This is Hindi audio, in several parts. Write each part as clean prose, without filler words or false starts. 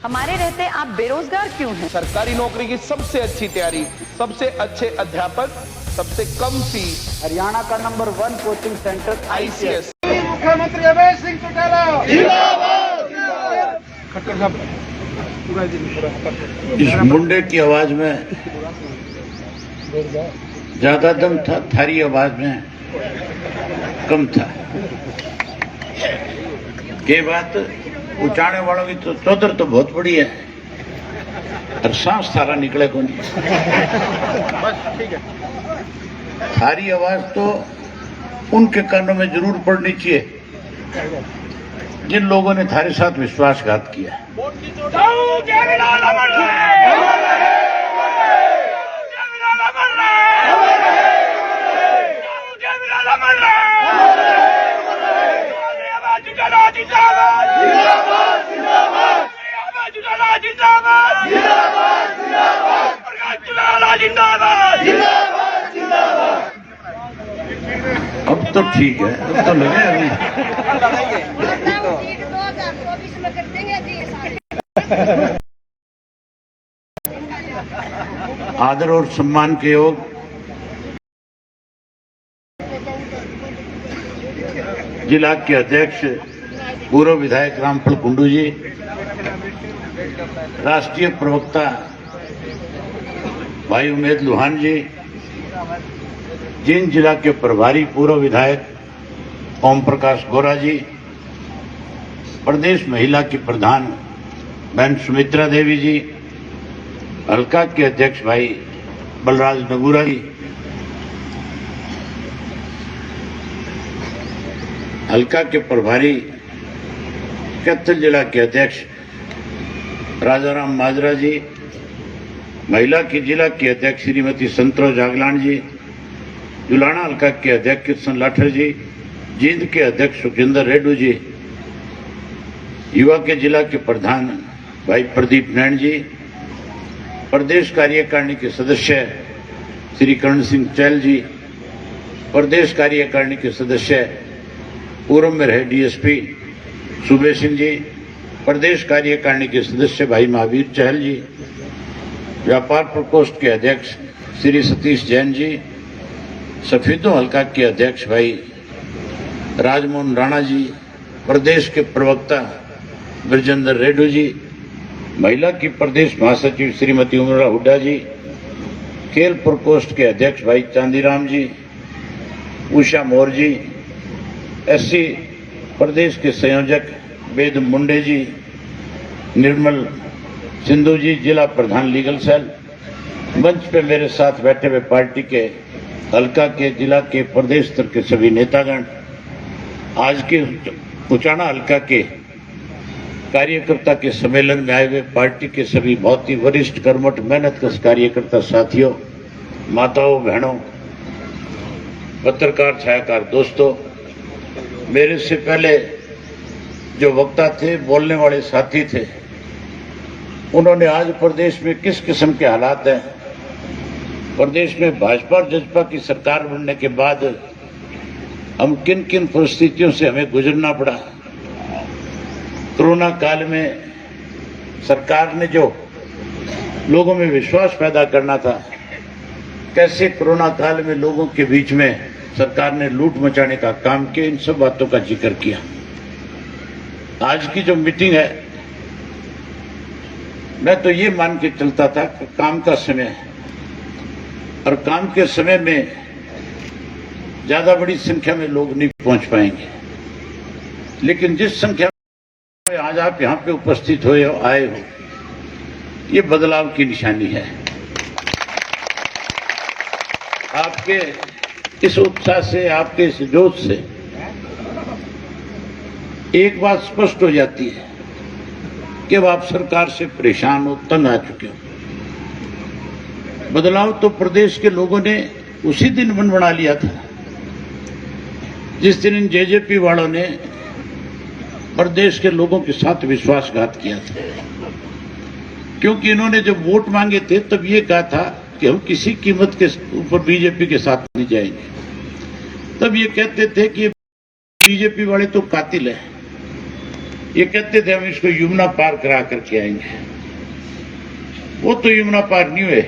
हमारे रहते आप बेरोजगार क्यों हैं? सरकारी नौकरी की सबसे अच्छी तैयारी, सबसे अच्छे अध्यापक, सबसे कम फीस, हरियाणा का नंबर 1 कोचिंग सेंटर ICS। मुख्यमंत्री रमेश सिंह चौटाला इस मुंडे की आवाज में ज्यादा दम था, थारी आवाज में कम था। ये बात उचाने वालों की तो चौधर तो बहुत बड़ी है और सांस थारा निकले को नहीं। थारी आवाज तो उनके कानों में जरूर पड़नी चाहिए जिन लोगों ने थारे साथ विश्वासघात किया। अब तो ठीक है, अब तो लगे अभी आदर और सम्मान के योग जिला के अध्यक्ष पूर्व विधायक रामफल कुंडू जी, राष्ट्रीय प्रवक्ता भाई उमेद लुहान जी, जींद जिला के प्रभारी पूर्व विधायक ओम प्रकाश गोरा जी, प्रदेश महिला की प्रधान बहन सुमित्रा देवी जी, हल्का के अध्यक्ष भाई बलराज नगूरा जी, हल्का के प्रभारी कैथल जिला के अध्यक्ष राजाराम माजरा जी, महिला की जिला की अध्यक्ष श्रीमती संतरो जागलान जी, जुलाना हल्का के अध्यक्ष कृष्ण लाठर जी, जींद के अध्यक्ष सुखिंदर रेड्डू जी, युवा के जिला के प्रधान भाई प्रदीप नैन जी, प्रदेश कार्यकारिणी के सदस्य श्री कर्ण सिंह चैल जी, प्रदेश कार्यकारिणी के सदस्य पूर्व में रहे DSP सुबे सिंह जी, प्रदेश कार्यकारिणी के सदस्य भाई महावीर चहल जी, व्यापार प्रकोष्ठ के अध्यक्ष श्री सतीश जैन जी, सफेदों हल्का के अध्यक्ष भाई राजमोहन राणा जी, प्रदेश के प्रवक्ता ब्रजेंद्र रेड्डू जी, महिला की प्रदेश महासचिव श्रीमती उमरा हुड्डा जी, खेल प्रकोष्ठ के अध्यक्ष भाई चांदीराम जी, उषा मोर जी, SC प्रदेश के संयोजक वेद मुंडे जी, निर्मल सिंधु जी, जिला प्रधान लीगल सेल, मंच पे मेरे साथ बैठे हुए पार्टी के हल्का के जिला के प्रदेश स्तर के सभी नेतागण, आज के उचाना हल्का के कार्यकर्ता के सम्मेलन में आए हुए पार्टी के सभी बहुत ही वरिष्ठ कर्मठ मेहनतकश कार्यकर्ता साथियों, माताओं बहनों, पत्रकार छायाकार दोस्तों, मेरे से पहले जो वक्ता थे, बोलने वाले साथी थे, उन्होंने आज प्रदेश में किस किस्म के हालात हैं, प्रदेश में भाजपा और जसपा की सरकार बनने के बाद हम किन किन परिस्थितियों से हमें गुजरना पड़ा, कोरोना काल में सरकार ने जो लोगों में विश्वास पैदा करना था, कैसे कोरोना काल में लोगों के बीच में सरकार ने लूट मचाने का काम किया, इन सब बातों का जिक्र किया। आज की जो मीटिंग है, मैं तो ये मान के चलता था कि काम का समय है और काम के समय में ज्यादा बड़ी संख्या में लोग नहीं पहुंच पाएंगे, लेकिन जिस संख्या में आज आप यहां पे उपस्थित हुए हो, आए हो, ये बदलाव की निशानी है। आपके इस उत्साह से, आपके इस जोश से एक बात स्पष्ट हो जाती है कि अब आप सरकार से परेशान हो, तंग आ चुके हो। बदलाव तो प्रदेश के लोगों ने उसी दिन मन बना लिया था जिस दिन इन JJP वालों ने प्रदेश के लोगों के साथ विश्वासघात किया था, क्योंकि इन्होंने जब वोट मांगे थे तब ये कहा था कि हम किसी कीमत के ऊपर बीजेपी के साथ नहीं जाएंगे। तब ये कहते थे कि बीजेपी वाले तो कातिल है, ये कहते थे हम इसको यमुना पार करा करके आएंगे। वो तो यमुना पार नहीं हुए,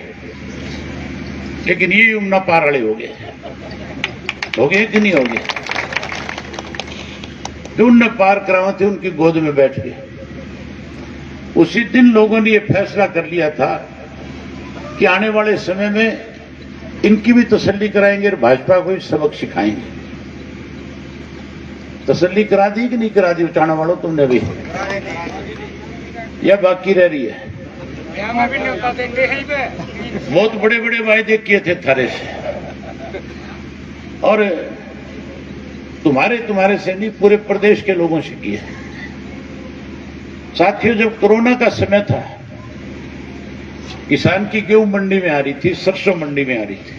लेकिन ये यमुना पार वाले हो गए कि नहीं हो गए? जो उनने पार कराए थे उनकी गोद में बैठ गए। उसी दिन लोगों ने ये फैसला कर लिया था कि आने वाले समय में इनकी भी तसल्ली कराएंगे और भाजपा को भी सबक सिखाएंगे। तसल्ली करा दी कि नहीं करा दी उचाना वालों तुमने भी, या बाकी रह रही है? बहुत बड़े बड़े वायदे किए थे थारे से, और तुम्हारे से नहीं, पूरे प्रदेश के लोगों से किए। साथियों, जब कोरोना का समय था, किसान की गेहूं मंडी में आ रही थी, सरसों मंडी में आ रही थी।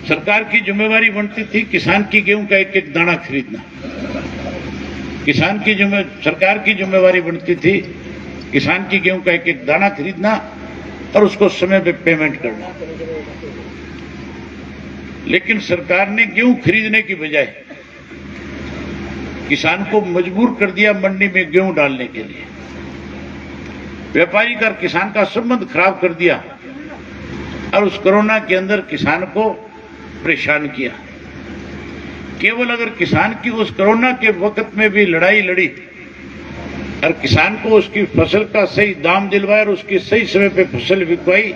सरकार की जिम्मेवारी बनती थी किसान की गेहूं का एक एक दाना खरीदना। सरकार की जिम्मेवारी बनती थी किसान की गेहूं का एक एक दाना खरीदना और उसको समय पे पेमेंट करना। लेकिन सरकार ने गेहूं खरीदने की बजाय किसान को मजबूर कर दिया मंडी में गेहूं डालने के लिए। व्यापारी का किसान का संबंध खराब कर दिया और उस कोरोना के अंदर किसान को परेशान किया। केवल अगर किसान की उस कोरोना के वक्त में भी लड़ाई लड़ी और किसान को उसकी फसल का सही दाम दिलवाया और उसकी सही समय पे फसल बिकवाई,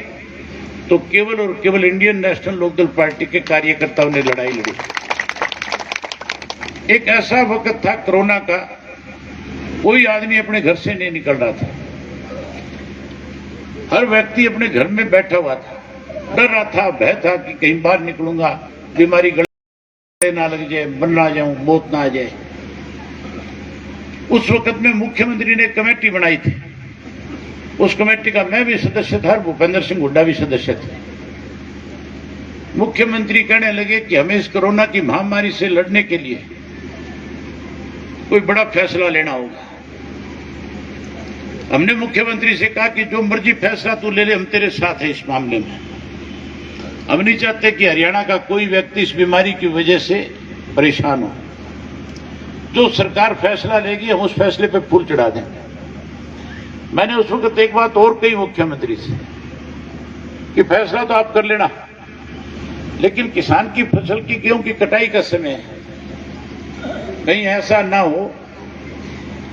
तो केवल और केवल इंडियन नेशनल लोकदल पार्टी के कार्यकर्ताओं ने लड़ाई लड़ी। एक ऐसा वक्त था कोरोना का, कोई आदमी अपने घर से नहीं निकल रहा था। हर व्यक्ति अपने घर में बैठा हुआ था, डर रहा था, भय था कि कहीं बाहर निकलूंगा बीमारी गले ना लग जाए, मर ना जाऊं, मौत ना आ जाए। उस वक्त में मुख्यमंत्री ने कमेटी बनाई थी। उस कमेटी का मैं भी सदस्य था, भूपेंद्र सिंह हुड्डा भी सदस्य थे। मुख्यमंत्री कहने लगे कि हमें इस कोरोना की महामारी से लड़ने के लिए कोई बड़ा फैसला लेना होगा। हमने मुख्यमंत्री से कहा कि जो मर्जी फैसला तू ले ले, हम तेरे साथ हैं इस मामले में। हम नहीं चाहते कि हरियाणा का कोई व्यक्ति इस बीमारी की वजह से परेशान हो। जो सरकार फैसला लेगी हम उस फैसले पे फूल चढ़ा देंगे। मैंने उस वक्त एक बात और कही मुख्यमंत्री से कि फैसला तो आप कर लेना, लेकिन किसान की फसल की गेहूं की कटाई का समय है, कहीं ऐसा ना हो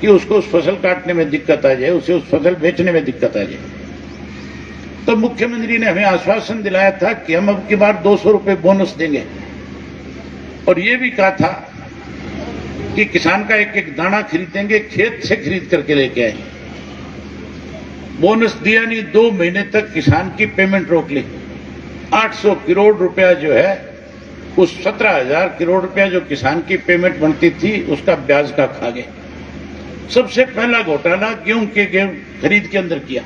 कि उसको उस फसल काटने में दिक्कत आ जाए, उसे उस फसल बेचने में दिक्कत आ जाए। तो मुख्यमंत्री ने हमें आश्वासन दिलाया था कि हम अब की बार 200 रुपए बोनस देंगे, और ये भी कहा था कि किसान का एक एक दाना खरीदेंगे, खेत से खरीद करके लेके आए। बोनस दिया नहीं, 2 महीने तक किसान की पेमेंट रोक ली। 800 करोड़ रुपया जो है, उस 17,000 करोड़ रुपया जो किसान की पेमेंट बनती थी उसका ब्याज का खा गए। सबसे पहला घोटाला गेहूं के खरीद के अंदर किया।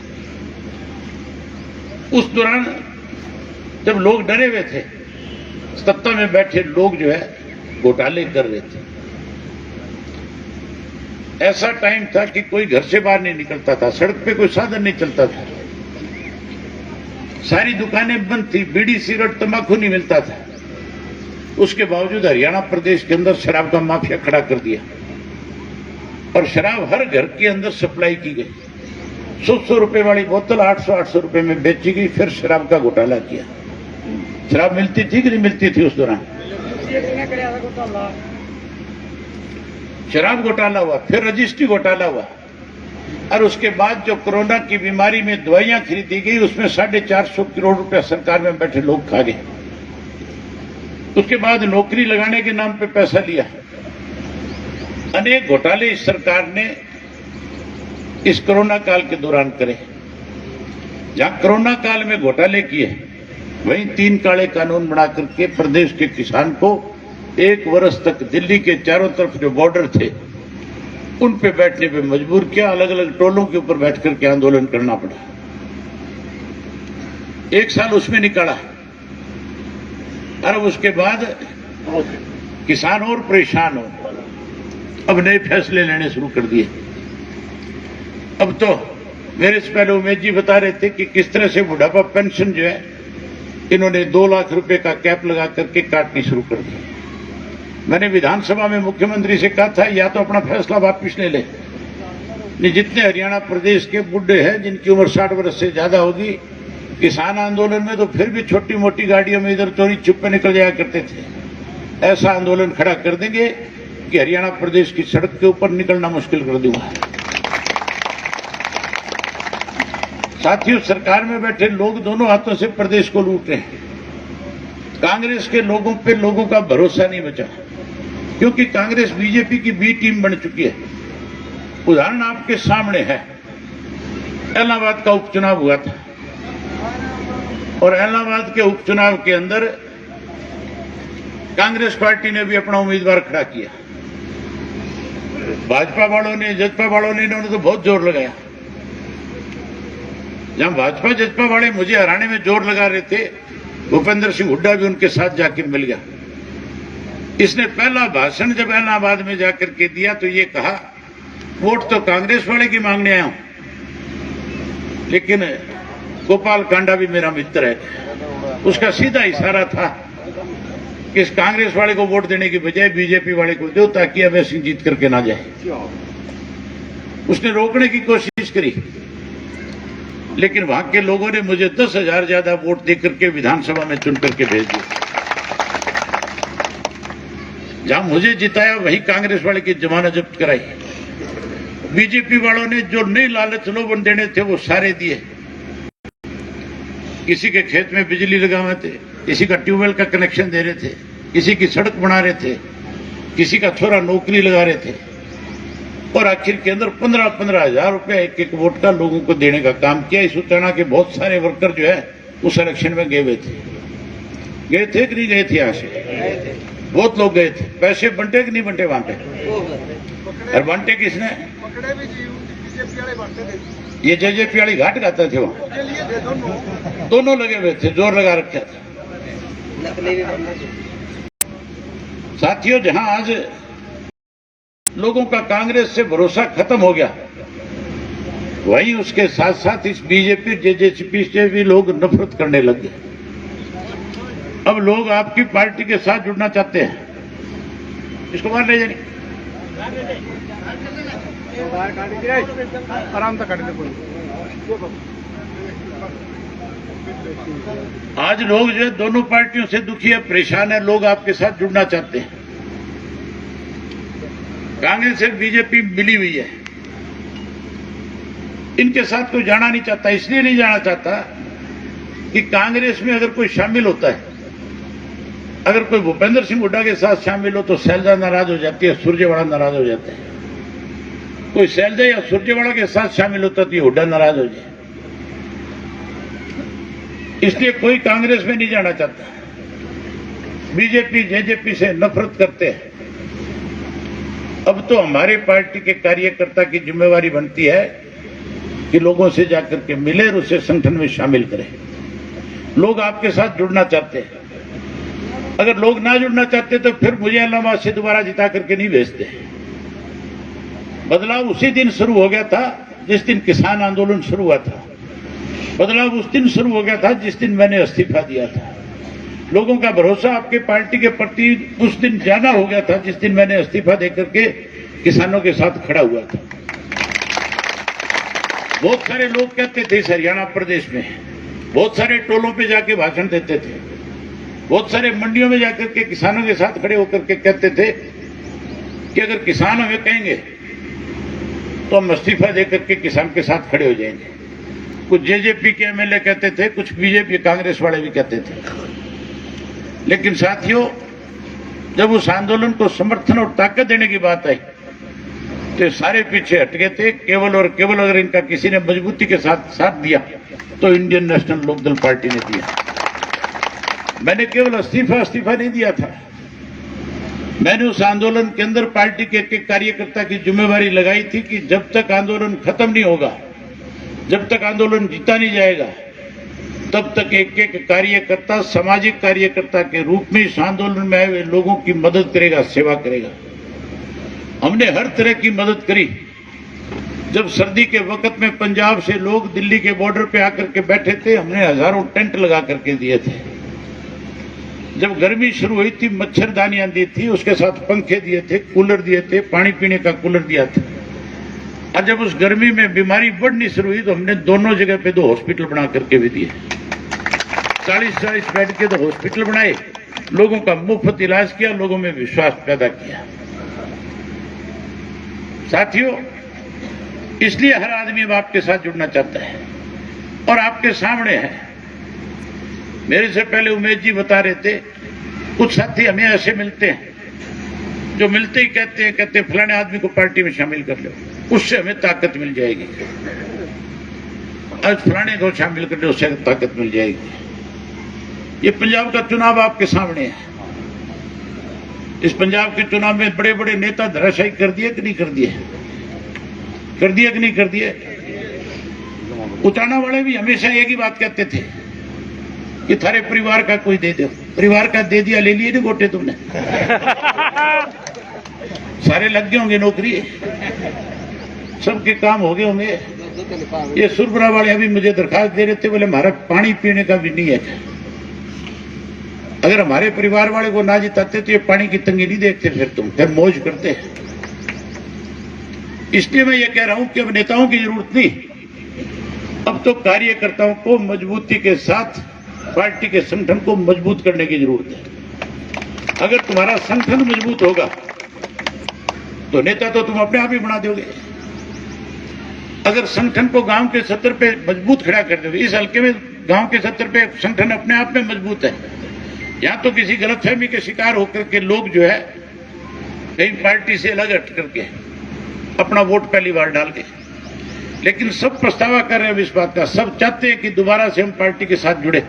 उस दौरान जब लोग डरे हुए थे, सत्ता में बैठे लोग जो है घोटाले कर रहे थे। ऐसा टाइम था कि कोई घर से बाहर नहीं निकलता था, सड़क पे कोई साधन नहीं चलता था, सारी दुकानें बंद थी, बीड़ी सिगरेट तंबाकू नहीं मिलता था। उसके बावजूद हरियाणा प्रदेश के अंदर शराब का माफिया खड़ा कर दिया और शराब हर घर के अंदर सप्लाई की गई। 100 रुपए वाली बोतल 800 रुपए में बेची गई। फिर शराब का घोटाला किया। शराब मिलती थी कि नहीं मिलती थी उस दौरान? शराब घोटाला हुआ, फिर रजिस्ट्री घोटाला हुआ, और उसके बाद जो कोरोना की बीमारी में दवाइयां खरीदी गई उसमें 450 करोड़ रुपया सरकार में बैठे लोग खा गए। उसके बाद नौकरी लगाने के नाम पे पैसा लिया। अनेक घोटाले इस सरकार ने इस कोरोना काल के दौरान करे। जहां कोरोना काल में घोटाले किए, वहीं 3 काले कानून बना करके प्रदेश के किसान को 1 वर्ष तक दिल्ली के चारों तरफ जो बॉर्डर थे उन पे बैठने पे मजबूर किया। अलग अलग टोलों के ऊपर बैठ करके आंदोलन करना पड़ा। 1 साल उसमें निकाला, और उसके बाद किसान और परेशान हो, अब नए फैसले लेने शुरू कर दिए। अब तो मेरे से पहले उमेश जी बता रहे थे कि किस तरह से बुढ़ापा पेंशन जो है इन्होंने 2 लाख रुपए का कैप लगा करके काटनी शुरू कर दी। मैंने विधानसभा में मुख्यमंत्री से कहा था या तो अपना फैसला वापस ले ले, नहीं जितने हरियाणा प्रदेश के बुढ़े हैं जिनकी उम्र 60 वर्ष से ज्यादा होगी, किसान आंदोलन में तो फिर भी छोटी मोटी गाड़ियों में इधर चोरी छुपे निकल जाया करते थे, ऐसा आंदोलन खड़ा कर देंगे कि हरियाणा प्रदेश की सड़क के ऊपर निकलना मुश्किल कर दूंगा। साथियों, सरकार में बैठे लोग दोनों हाथों से प्रदेश को लूट रहे हैं। कांग्रेस के लोगों पे लोगों का भरोसा नहीं बचा, क्योंकि कांग्रेस बीजेपी की बी टीम बन चुकी है। उदाहरण आपके सामने है, इलाहाबाद का उपचुनाव हुआ था और इलाहाबाद के उपचुनाव के अंदर कांग्रेस पार्टी ने भी अपना उम्मीदवार खड़ा किया। भाजपा वालों ने, जसपा वालों ने, इन्होंने तो बहुत जोर लगाया। जहां भाजपा जसपा वाले मुझे हराने में जोर लगा रहे थे, भूपेंद्र सिंह हुड्डा भी उनके साथ जाकर मिल गया। इसने पहला भाषण जब इलाहाबाद में जाकर के दिया तो ये कहा, वोट तो कांग्रेस वाले की मांगने आया हूं, लेकिन गोपाल कांडा भी मेरा मित्र है। उसका सीधा इशारा था कि इस कांग्रेस वाले को वोट देने की बजाय बीजेपी वाले को दो, ताकि अभय सिंह जीत करके ना जाए। उसने रोकने की कोशिश करी, लेकिन वहां के लोगों ने मुझे 10,000 ज्यादा वोट देकर के विधानसभा में चुन करके भेज दिया। जहां मुझे जिताया वहीं कांग्रेस वाले की जमानत जब्त कराई। बीजेपी वालों ने जो नए लालच लोभन देने थे वो सारे दिए। किसी के खेत में बिजली लगाए थे, किसी का ट्यूबवेल का कनेक्शन दे रहे थे, किसी की सड़क बना रहे थे, किसी का छोरा नौकरी लगा रहे थे, और आखिर के अंदर 15-15 हजार रुपया एक वोट का लोगों को देने का काम किया। इस उत्तराखंड के बहुत सारे वर्कर जो है उस इलेक्शन में गए हुए थे। गए थे कि नहीं गए थे? यहां से बहुत लोग गए थे। पैसे बंटे कि नहीं बंटे वहां पे? और बंटे किसने? ये जेजेपी वाली घाट गाते थे, वहां दोनों लगे हुए थे, जोर लगा रखा था। साथियों, जहां आज लोगों का कांग्रेस से भरोसा खत्म हो गया, वहीं उसके साथ साथ इस बीजेपी जेजेपी से भी लोग नफरत करने लग गए। अब लोग आपकी पार्टी के साथ जुड़ना चाहते हैं। इसको मान ले जानी आराम से काट दे। आज लोग जो है दोनों पार्टियों से दुखी है, परेशान है। लोग आपके साथ जुड़ना चाहते हैं। कांग्रेस से बीजेपी मिली हुई है, इनके साथ कोई जाना नहीं चाहता। इसलिए नहीं जाना चाहता कि कांग्रेस में अगर कोई शामिल होता है, अगर कोई भूपेंद्र सिंह हुड्डा के साथ शामिल हो तो शैलजा नाराज हो जाती है, सुरजेवाला नाराज हो जाते हैं। कोई शैलजा या सुरजेवाला के साथ शामिल होता तो ये हुड्डा नाराज हो जाए। इसलिए कोई कांग्रेस में नहीं जाना चाहता। बीजेपी जेजेपी से नफरत करते हैं। अब तो हमारे पार्टी के कार्यकर्ता की जिम्मेवारी बनती है कि लोगों से जाकर के मिले और उसे संगठन में शामिल करें। लोग आपके साथ जुड़ना चाहते हैं। अगर लोग ना जुड़ना चाहते तो फिर मुझे इलाहाबाद से दोबारा जिता करके नहीं भेजते। बदलाव उसी दिन शुरू हो गया था जिस दिन किसान आंदोलन शुरू हुआ था। बदलाव उस दिन शुरू हो गया था जिस दिन मैंने इस्तीफा दिया था। लोगों का भरोसा आपके पार्टी के प्रति उस दिन ज्यादा हो गया था जिस दिन मैंने इस्तीफा देकर के किसानों के साथ खड़ा हुआ था। बहुत सारे लोग कहते थे इस हरियाणा प्रदेश में, बहुत सारे टोलों पे जाके भाषण देते थे, बहुत सारे मंडियों में जाकर के किसानों के साथ खड़े होकर के कहते थे कि अगर किसान हमें कहेंगे तो हम इस्तीफा देकर के किसान के साथ खड़े हो जाएंगे। कुछ जेजेपी के एमएलए कहते थे, कुछ बीजेपी कांग्रेस वाले भी कहते थे। लेकिन साथियों, जब उस आंदोलन को समर्थन और ताकत देने की बात आई तो सारे पीछे हट गए थे। केवल और केवल अगर इनका किसी ने मजबूती के साथ दिया तो इंडियन नेशनल लोकदल पार्टी ने दिया। मैंने केवल इस्तीफा नहीं दिया था, मैंने उस आंदोलन के अंदर पार्टी के एक कार्यकर्ता की जिम्मेवारी लगाई थी कि जब तक आंदोलन खत्म नहीं होगा, जब तक आंदोलन जीता नहीं जाएगा, तब तक एक एक कार्यकर्ता सामाजिक कार्यकर्ता के रूप में इस आंदोलन में आए हुए लोगों की मदद करेगा, सेवा करेगा। हमने हर तरह की मदद करी। जब सर्दी के वक्त में पंजाब से लोग दिल्ली के बॉर्डर पे आकर के बैठे थे, हमने हजारों टेंट लगा करके दिए थे। जब गर्मी शुरू हुई थी मच्छरदानियां दी थी, उसके साथ पंखे दिए थे, कूलर दिए थे, पानी पीने का कूलर दिया था। और जब उस गर्मी में बीमारी बढ़नी शुरू हुई तो हमने दोनों जगह पे 2 हॉस्पिटल बना करके भी दिए। 40-40 बेड के 2 हॉस्पिटल बनाए, लोगों का मुफ्त इलाज किया, लोगों में विश्वास पैदा किया। साथियों, इसलिए हर आदमी अब आपके साथ जुड़ना चाहता है और आपके सामने है। मेरे से पहले उमेश जी बता रहे थे, कुछ साथी हमें ऐसे मिलते हैं जो मिलते ही कहते हैं फलाने आदमी को पार्टी में शामिल कर लो, उससे हमें ताकत मिल जाएगी। आज फलाने को शामिल कर लो, उससे ताकत मिल जाएगी। ये पंजाब का चुनाव आपके सामने है। इस पंजाब के चुनाव में बड़े बड़े नेता धराशायी कर दिए कि नहीं कर दिए? कर दिए कि नहीं कर दिए? उचाना वाले भी हमेशा एक ही बात कहते थे कि थारे परिवार का कोई दे दो। परिवार का दे दिया, ले लिए नहीं गोटे तुमने? सारे लग गए होंगे नौकरी, सबके काम हो गए होंगे। ये सुरबरा वाले अभी मुझे दरखास्त दे रहे थे, बोले हमारा पानी पीने का भी नहीं है। अगर हमारे परिवार वाले को ना जिताते तो ये पानी की तंगी नहीं देखते, फिर मौज करते। इसलिए मैं ये कह रहा हूं कि अब नेताओं की जरूरत नहीं, अब तो कार्यकर्ताओं को मजबूती के साथ पार्टी के संगठन को मजबूत करने की जरूरत है। अगर तुम्हारा संगठन मजबूत होगा तो नेता तो तुम अपने आप ही बना दोगे। अगर संगठन को गांव के स्तर पे मजबूत खड़ा कर दोगे, इस हल्के में गांव के स्तर पे संगठन अपने आप में मजबूत है। यहां तो किसी गलतफहमी के शिकार होकर के लोग जो है कहीं पार्टी से अलग हट करके अपना वोट पहली बार डाल के, लेकिन सब पछतावा कर रहे हैं इस बात का। सब चाहते हैं कि दोबारा से हम पार्टी के साथ जुड़े,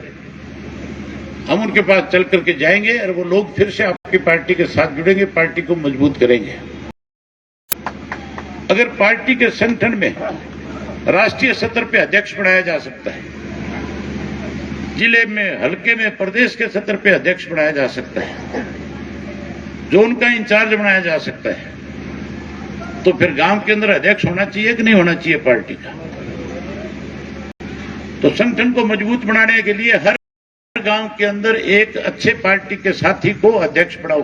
हम उनके पास चल करके जाएंगे और वो लोग फिर से आपकी पार्टी के साथ जुड़ेंगे, पार्टी को मजबूत करेंगे। अगर पार्टी के संगठन में राष्ट्रीय स्तर पे अध्यक्ष बनाया जा सकता है, जिले में, हल्के में, प्रदेश के स्तर पे अध्यक्ष बनाया जा सकता है, जोन का इंचार्ज बनाया जा सकता है, तो फिर गांव के अंदर अध्यक्ष होना चाहिए कि नहीं होना चाहिए पार्टी का? तो संगठन को मजबूत बनाने के लिए हर गांव के अंदर एक अच्छे पार्टी के साथी को अध्यक्ष बनाओ।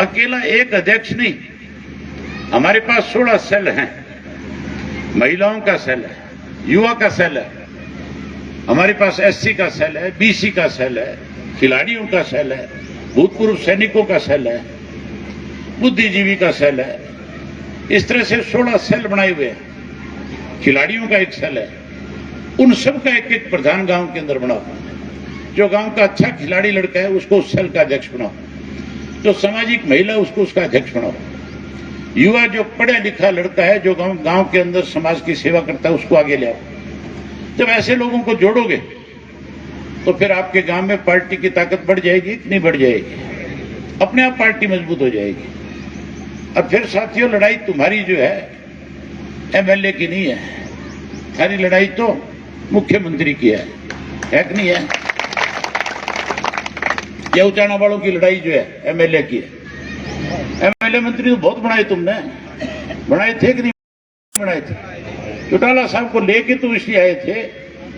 अकेला एक अध्यक्ष नहीं, हमारे पास 16 सेल हैं। महिलाओं का सेल है, युवा का सेल है, हमारे पास एससी का सेल है, बीसी का सेल है, खिलाड़ियों का सेल है, भूतपूर्व सैनिकों का सेल है, बुद्धिजीवी का सेल है। इस तरह से 16 सेल बनाए हुए हैं। खिलाड़ियों का एक सेल है। उन सब का एक एक प्रधान गांव के अंदर बनाओ। जो गांव का अच्छा खिलाड़ी लड़का है उसको उस सेल का अध्यक्ष बनाओ, जो सामाजिक महिला उसको उसका अध्यक्ष बनाओ, युवा जो पढ़ा लिखा लड़का है जो गांव के अंदर समाज की सेवा करता है उसको आगे ले आओ। जब ऐसे लोगों को जोड़ोगे तो फिर आपके गांव में पार्टी की ताकत बढ़ जाएगी कि नहीं बढ़ जाएगी? अपने आप पार्टी मजबूत हो जाएगी। अब फिर साथियों, लड़ाई तुम्हारी जो है एमएलए की नहीं है, सारी लड़ाई तो मुख्यमंत्री की है कि नहीं है? या उचाना वालों की लड़ाई जो है एमएलए की है। एमएलए मंत्री तो बहुत बनाए तुमने, बनाए थे कि नहीं बनाए थे? चौटाला साहब को लेके तुम इसलिए आए थे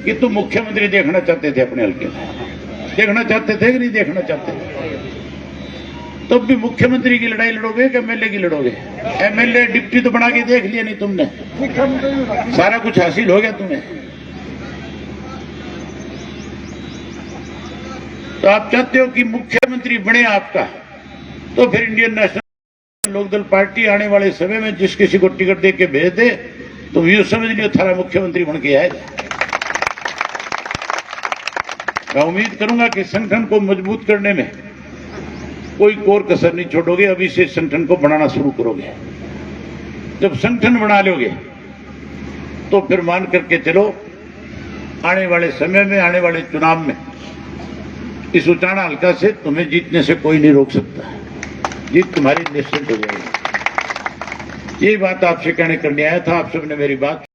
कि तुम मुख्यमंत्री देखना चाहते थे अपने हल्के में। देखना चाहते थे कि नहीं देखना चाहते थे? तब भी मुख्यमंत्री की लड़ाई लड़ोगे कि एमएलए की लड़ोगे? एमएलए डिप्टी तो बना के देख लिया नहीं तुमने, सारा कुछ हासिल हो गया तुम्हें। तो आप चाहते हो कि मुख्यमंत्री बने आपका, तो फिर इंडियन नेशनल लोकदल पार्टी आने वाले समय में जिस किसी को टिकट दे के भेज दे तो यूं समझ लियो थारा मुख्यमंत्री बन के आएगा। मैं उम्मीद करूंगा कि संगठन को मजबूत करने में कोई कोर कसर नहीं छोड़ोगे। अभी से संगठन को बनाना शुरू करोगे। जब संगठन बना लोगे तो फिर मान करके चलो, आने वाले समय में, आने वाले चुनाव में इस उचाना हल्का से तुम्हें जीतने से कोई नहीं रोक सकता। जीत तुम्हारी निश्चित हो जाएगी। यही बात आपसे कहने करने आया था। आप सबने मेरी बात